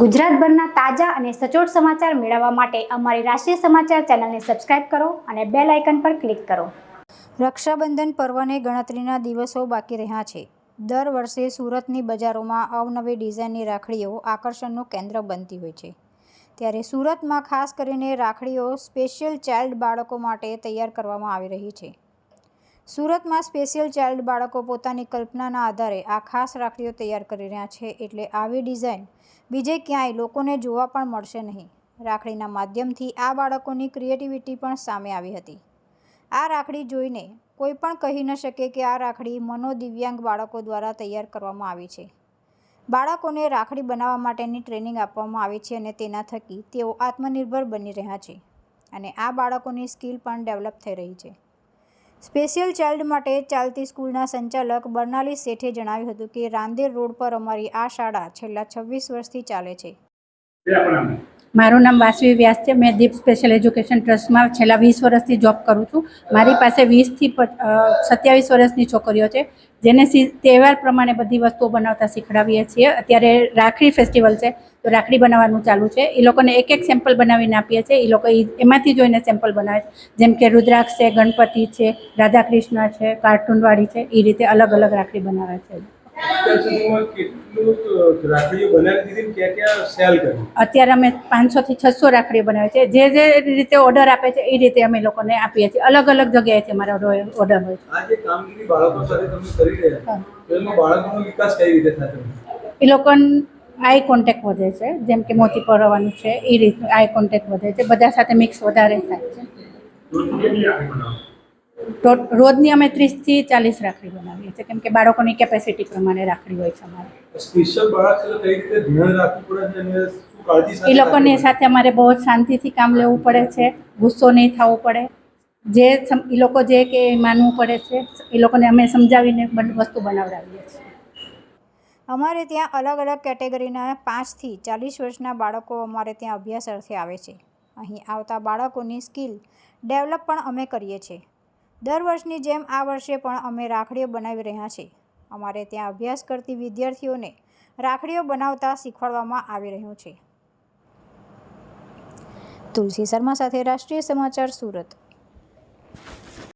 ગુજરાતભરના તાજા અને સચોટ સમાચાર મેળવવા માટે અમારી રાષ્ટ્રીય સમાચાર ચેનલને સબસ્ક્રાઇબ કરો અને બેલ આઇકન પર ક્લિક કરો। રક્ષાબંધન પર્વને ગણતરીના દિવસો બાકી રહ્યા છે। દર વર્ષે સુરતની બજારોમાં અવનવી ડિઝાઇનની રાખડીઓ આકર્ષણનું કેન્દ્ર બનતી હોય છે, ત્યારે સુરતમાં ખાસ કરીને રાખડીઓ સ્પેશિયલ ચાઇલ્ડ બાળકો માટે તૈયાર કરવામાં આવી રહી છે। સુરતમાં સ્પેશિયલ ચાઇલ્ડ બાળકો પોતાની કલ્પનાના આધારે આ ખાસ રાખડીઓ તૈયાર કરી રહ્યા છે, એટલે આવી ડિઝાઇન બીજે ક્યાંય લોકોને જોવા પણ મળશે નહીં। રાખડીના માધ્યમથી આ બાળકોની ક્રિએટિવિટી પણ સામે આવી હતી। આ રાખડી જોઈને કોઈ પણ કહી ન શકે કે આ રાખડી મનોદિવ્યાંગ બાળકો દ્વારા તૈયાર કરવામાં આવી છે। બાળકોને રાખડી બનાવવા માટેની ટ્રેનિંગ આપવામાં આવી છે અને તેના થકી તેઓ આત્મનિર્ભર બની રહ્યા છે અને આ બાળકોની સ્કિલ પણ ડેવલપ થઈ રહી છે। સ્પેશિયલ ચાઇલ્ડ માટે ચાલતી સ્કૂલના સંચાલક બર્નાલી શેઠે જણાવ્યું હતું કે રાંદેર રોડ પર અમારી આ શાળા છેલ્લા 26 વર્ષથી ચાલે છે। મારું નામ વાસવી વ્યાસ છે। મેં દીપ સ્પેશિયલ એજ્યુકેશન ટ્રસ્ટમાં છેલ્લા 20 વર્ષથી જોબ કરું છું। મારી પાસે 20 થી 27 વર્ષની છોકરીઓ છે, જેને તહેવાર પ્રમાણે બધી વસ્તુઓ બનાવતા શીખડાવીએ છીએ। અત્યારે રાખડી ફેસ્ટિવલ છે, તો રાખડી બનાવવાનું ચાલુ છે। એ લોકોને એક સેમ્પલ બનાવીને આપીએ છીએ। એ લોકો એમાંથી જોઈને સેમ્પલ બનાવે છે, જેમ કે રુદ્રાક્ષ છે, ગણપતિ છે, રાધા કૃષ્ણ છે, કાર્ટૂનવાળી છે, એ રીતે અલગ અલગ રાખડી બનાવે છે। અત્યારે અમે 500 થી 600 રાખડીઓ બનાવીએ છીએ। જે રીતે ઓર્ડર આપે છે એ રીતે અમે લોકોને આપીએ છીએ। અલગ અલગ જગ્યાએથી અમારા ઓર્ડર હોય છે। આ જે કામગીરી બાળકો સાથે તમે કરી રહ્યા છો, એમાં બાળકોનો વિકાસ કઈ રીતે થશે? એ લોકોને આઈ કોન્ટેક્ટ વધે છે, જેમ કે મોતી પરવાનું છે, એ રીતનું આઈ કોન્ટેક્ટ વધે છે। બધા સાથે મિક્સ વધારે થાય છે। રોજની અમે 30 થી 40 રાખડી બનાવીએ છીએ, કેમ કે બાળકોની કેપેસિટી પ્રમાણે રાખડી હોય છે અમારે। સ્પેશિયલ બાળક છે, કઈ રીતે ધ્યાન રાખવું પડે છે અને શું કાળજી સાથે એ લોકોની સાથે અમારે બહુ જ શાંતિથી કામ લેવું પડે છે, ગુસ્સો નહીં થવો પડે। જે એ લોકો જે કે માનવું પડે છે, એ લોકોને અમે સમજાવીને વસ્તુ બનાવડાવીએ છીએ। અમારે ત્યાં અલગ અલગ કેટેગરીના 5 થી 40 વર્ષના બાળકો અમારે ત્યાં અભ્યાસ અર્થે આવે છે। અહીં આવતા બાળકોની સ્કિલ ડેવલપ પણ અમે કરીએ છીએ। દર વર્ષની જેમ આ વર્ષે પણ અમે રાખડીઓ બનાવી રહ્યા છીએ। અમારે ત્યાં અભ્યાસ કરતી વિદ્યાર્થીઓને રાખડીઓ બનાવતા શીખવાડવામાં આવી રહ્યું છે। તુલસી શર્મા સાથે રાષ્ટ્રીય સમાચાર, સુરત।